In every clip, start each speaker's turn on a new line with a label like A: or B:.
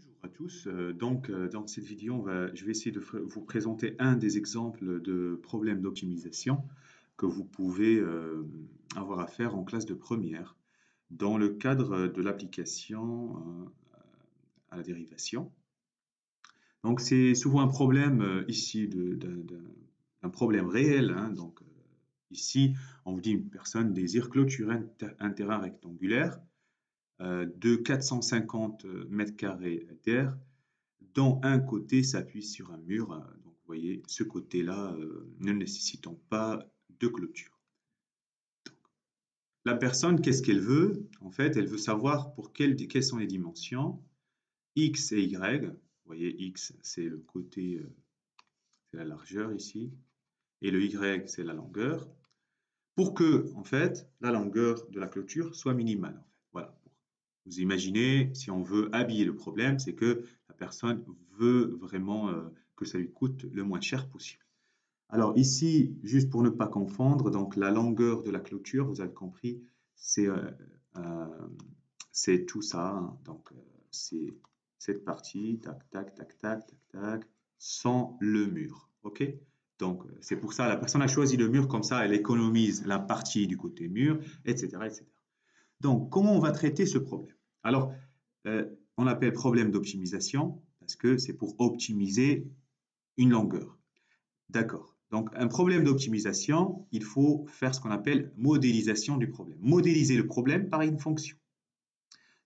A: Bonjour à tous. Dans cette vidéo, je vais essayer de vous présenter un des exemples de problèmes d'optimisation que vous pouvez avoir à faire en classe de première dans le cadre de l'application à la dérivation. Donc, c'est souvent un problème ici d'un problème réel, hein. Ici, on vous dit une personne désire clôturer un terrain rectangulaire de 450 mètres carrés d'air dont un côté s'appuie sur un mur. Donc, vous voyez, ce côté-là ne nécessitant pas de clôture. Donc, la personne, qu'est-ce qu'elle veut? En fait, elle veut savoir quelles sont les dimensions X et Y. Vous voyez, X, c'est le côté, c'est la largeur ici, et le Y, c'est la longueur, pour que, en fait, la longueur de la clôture soit minimale. En fait. Voilà. Vous imaginez, si on veut habiller le problème, c'est que la personne veut vraiment que ça lui coûte le moins cher possible. Alors ici, juste pour ne pas confondre, donc la longueur de la clôture, vous avez compris, c'est tout ça. Hein. C'est cette partie, tac, tac, tac, tac, tac, tac, sans le mur. OK? Donc, c'est pour ça, la personne a choisi le mur, comme ça, elle économise la partie du côté mur, etc., etc. Donc, comment on va traiter ce problème? Alors, on l'appelle problème d'optimisation parce que c'est pour optimiser une longueur. D'accord. Donc, un problème d'optimisation, il faut faire ce qu'on appelle modélisation du problème. Modéliser le problème par une fonction.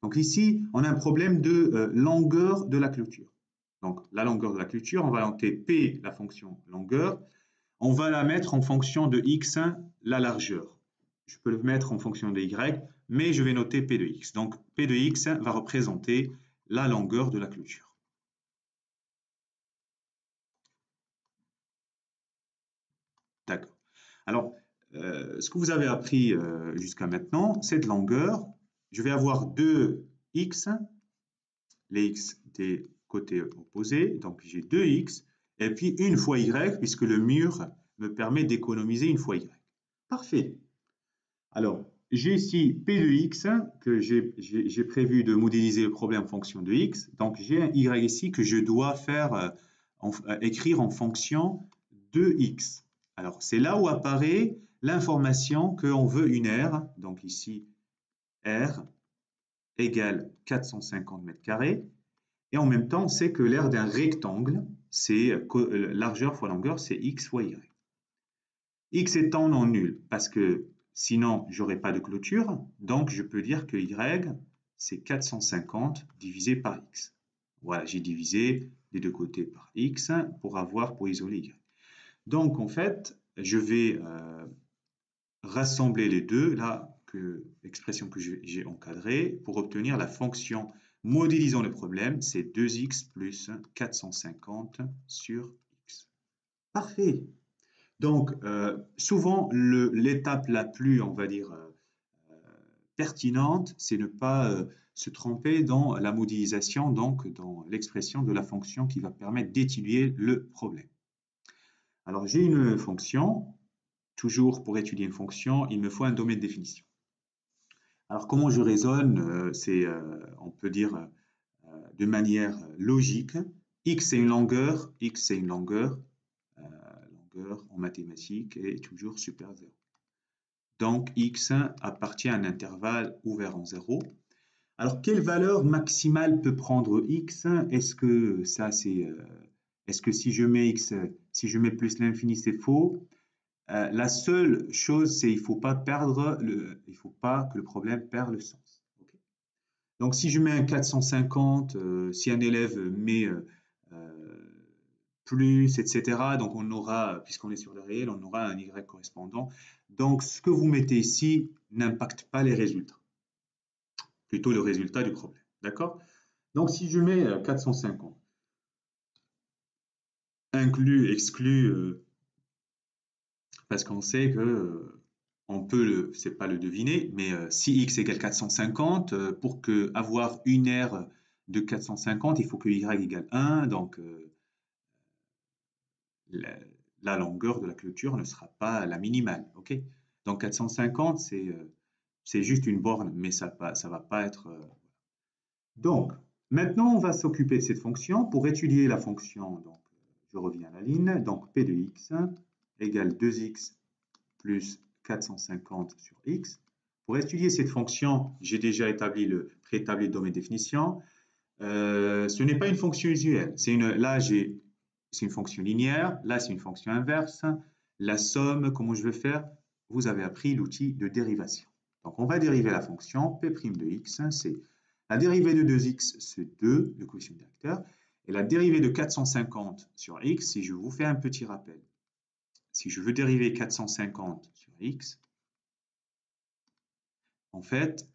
A: Donc ici, on a un problème de longueur de la clôture. Donc, la longueur de la clôture, on va noter P, la fonction longueur. On va la mettre en fonction de X, la largeur. Je peux le mettre en fonction de Y, mais je vais noter P de X. Donc, P de X va représenter la longueur de la clôture. D'accord. Alors, ce que vous avez appris jusqu'à maintenant, cette longueur, je vais avoir deux X, les X des côtés opposés, donc j'ai deux X, et puis une fois Y, puisque le mur me permet d'économiser une fois Y. Parfait. Alors, j'ai ici P de X que j'ai prévu de modéliser le problème en fonction de X. Donc, j'ai un Y ici que je dois faire écrire en fonction de X. Alors, c'est là où apparaît l'information qu'on veut une R. Donc, ici, R égale 450 mètres carrés. Et en même temps, on sait que l'aire d'un rectangle, c'est largeur fois longueur, c'est X fois Y. X étant non nul, parce que sinon, je n'aurai pas de clôture. Donc, je peux dire que Y, c'est 450 divisé par X. Voilà, j'ai divisé les deux côtés par X pour isoler Y. Donc, en fait, je vais rassembler les deux, là, l'expression que j'ai encadrée, pour obtenir la fonction modélisant le problème, c'est 2x plus 450 sur x. Parfait. Donc, souvent, l'étape la plus, on va dire, pertinente, c'est ne pas se tromper dans la modélisation, donc dans l'expression de la fonction qui va permettre d'étudier le problème. Alors, j'ai une fonction. Toujours pour étudier une fonction, il me faut un domaine de définition. Alors, comment je raisonne? On peut dire de manière logique. X c'est une longueur, X c'est une longueur. Longueur en mathématiques est toujours supérieur à 0. Donc, X appartient à un intervalle ouvert en 0. Alors, quelle valeur maximale peut prendre X? Est-ce que si je mets X, si je mets plus l'infini, c'est faux? La seule chose, c'est qu'il ne faut pas que le problème perde le sens. Okay. Donc, si je mets un 450, si un élève met plus, etc., donc on aura, puisqu'on est sur le réel, on aura un Y correspondant. Donc, ce que vous mettez ici n'impacte pas les résultats, plutôt le résultat du problème. D'accord? Donc, si je mets 450, inclus, exclu, parce qu'on sait que c'est pas le deviner, mais si x égale 450, pour avoir une R de 450, il faut que y égale 1, donc la longueur de la clôture ne sera pas la minimale. Okay, donc 450, c'est juste une borne, mais ça va pas être... Donc, Maintenant, on va s'occuper de cette fonction. Pour étudier la fonction, donc, je reviens à la ligne. Donc, p de x égale 2x plus 450 sur x. Pour étudier cette fonction, j'ai déjà préétabli le domaine de définition. Ce n'est pas une fonction usuelle. Là, c'est une fonction linéaire. Là, c'est une fonction inverse. La somme, comment je vais faire? Vous avez appris l'outil de dérivation. Donc, on va dériver la fonction p' de x. C'est la dérivée de 2x, c'est 2, le coefficient directeur. Et la dérivée de 450 sur x, si je vous fais un petit rappel, si je veux dériver 450 sur x, en fait,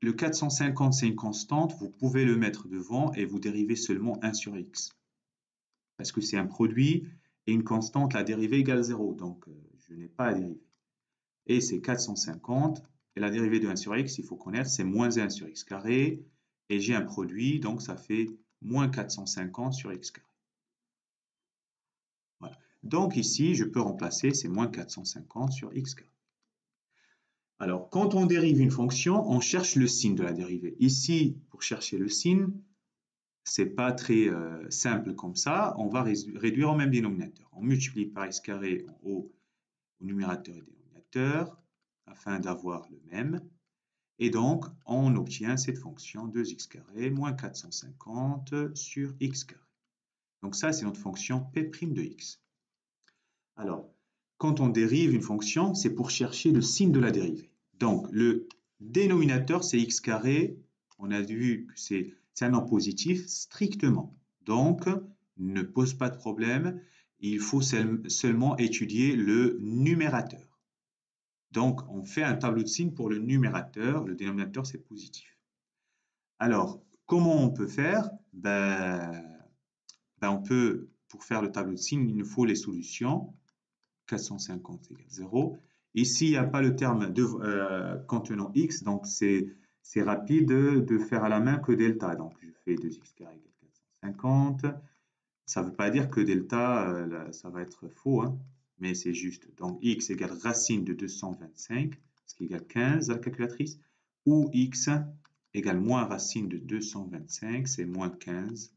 A: le 450, c'est une constante, vous pouvez le mettre devant et vous dérivez seulement 1 sur x. Parce que c'est un produit et une constante, la dérivée égale 0, donc je n'ai pas à dériver. Et c'est 450, et la dérivée de 1 sur x, il faut connaître, c'est moins 1 sur x carré, et j'ai un produit, donc ça fait moins 450 sur x carré. Voilà. Donc ici, je peux remplacer, c'est moins 450 sur x carré. Alors, quand on dérive une fonction, on cherche le signe de la dérivée. Ici, pour chercher le signe, c'est pas très simple comme ça. On va réduire au même dénominateur. On multiplie par x carré en haut au numérateur et dénominateur afin d'avoir le même. Et donc, on obtient cette fonction 2x carré moins 450 sur x carré. Donc ça, c'est notre fonction p' de x. Alors, quand on dérive une fonction, c'est pour chercher le signe de la dérivée. Donc, le dénominateur, c'est x carré. On a vu que c'est un nombre positif strictement. Donc, ne pose pas de problème. Il faut seulement étudier le numérateur. Donc, on fait un tableau de signes pour le numérateur. Le dénominateur, c'est positif. Alors, comment on peut faire? On peut, pour faire le tableau de signes, il nous faut les solutions. 450 égale 0. Ici, il n'y a pas le terme contenant x, donc c'est rapide de faire à la main que delta. Donc, je fais 2x carré égale 450. Ça ne veut pas dire que delta, ça va être faux, hein, mais c'est juste. Donc, x égale racine de 225, ce qui égale 15 à la calculatrice, ou x égale moins racine de 225, c'est moins 15.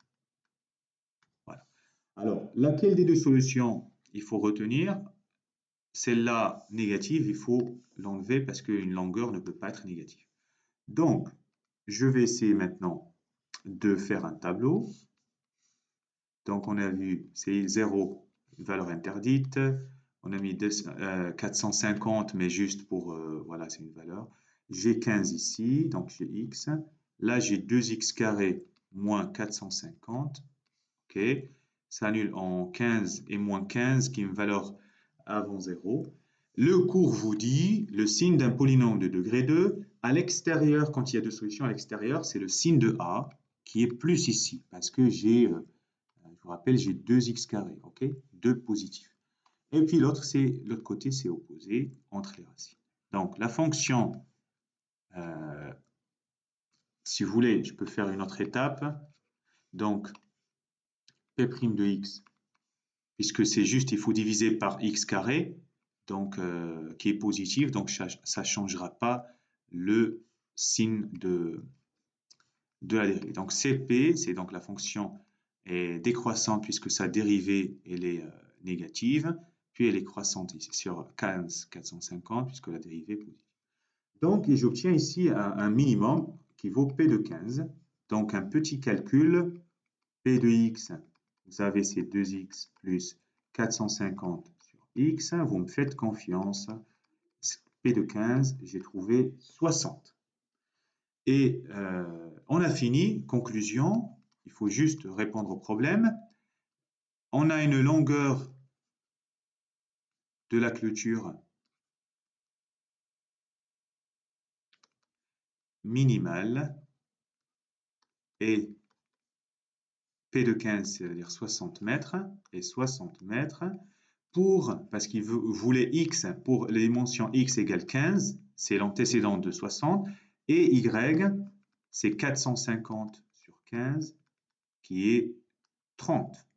A: Voilà. Alors, laquelle des deux solutions il faut retenir? Celle-là, négative, il faut l'enlever parce qu'une longueur ne peut pas être négative. Donc, je vais essayer maintenant de faire un tableau. Donc, on a vu, c'est 0, valeur interdite. On a mis 450, mais juste pour, voilà, c'est une valeur. J'ai 15 ici, donc j'ai x. Là, j'ai 2x carré moins 450. OK. Ça annule en 15 et moins 15, qui est une valeur avant 0. Le cours vous dit le signe d'un polynôme de degré 2. À l'extérieur, quand il y a deux solutions à l'extérieur, c'est le signe de A qui est plus ici. Parce que j'ai, je vous rappelle, j'ai 2x carré. OK, 2 positifs. Et puis l'autre côté, c'est opposé entre les racines. Donc la fonction, si vous voulez, je peux faire une autre étape. Donc p' de x, puisque c'est juste, il faut diviser par x carré, donc qui est positif, donc ça ne changera pas le signe de la dérivée. Donc Cp, c'est donc la fonction est décroissante puisque sa dérivée elle est négative, puis elle est croissante ici sur 15 450 puisque la dérivée est positive. Donc j'obtiens ici un minimum qui vaut P de 15. Donc un petit calcul, P de x, vous savez c'est 2x plus 450 sur x, vous me faites confiance, P de 15, j'ai trouvé 60. Et on a fini, conclusion, il faut juste répondre au problème. On a une longueur de la clôture minimale et P de 15, c'est-à-dire 60 mètres, et 60 mètres, parce qu'il voulait x pour les dimensions x égale 15, c'est l'antécédent de 60, et y, c'est 450 sur 15, qui est 30.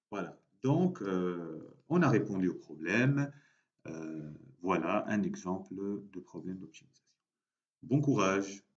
A: Voilà, donc on a répondu au problème. Voilà un exemple de problème d'optimisation. Bon courage!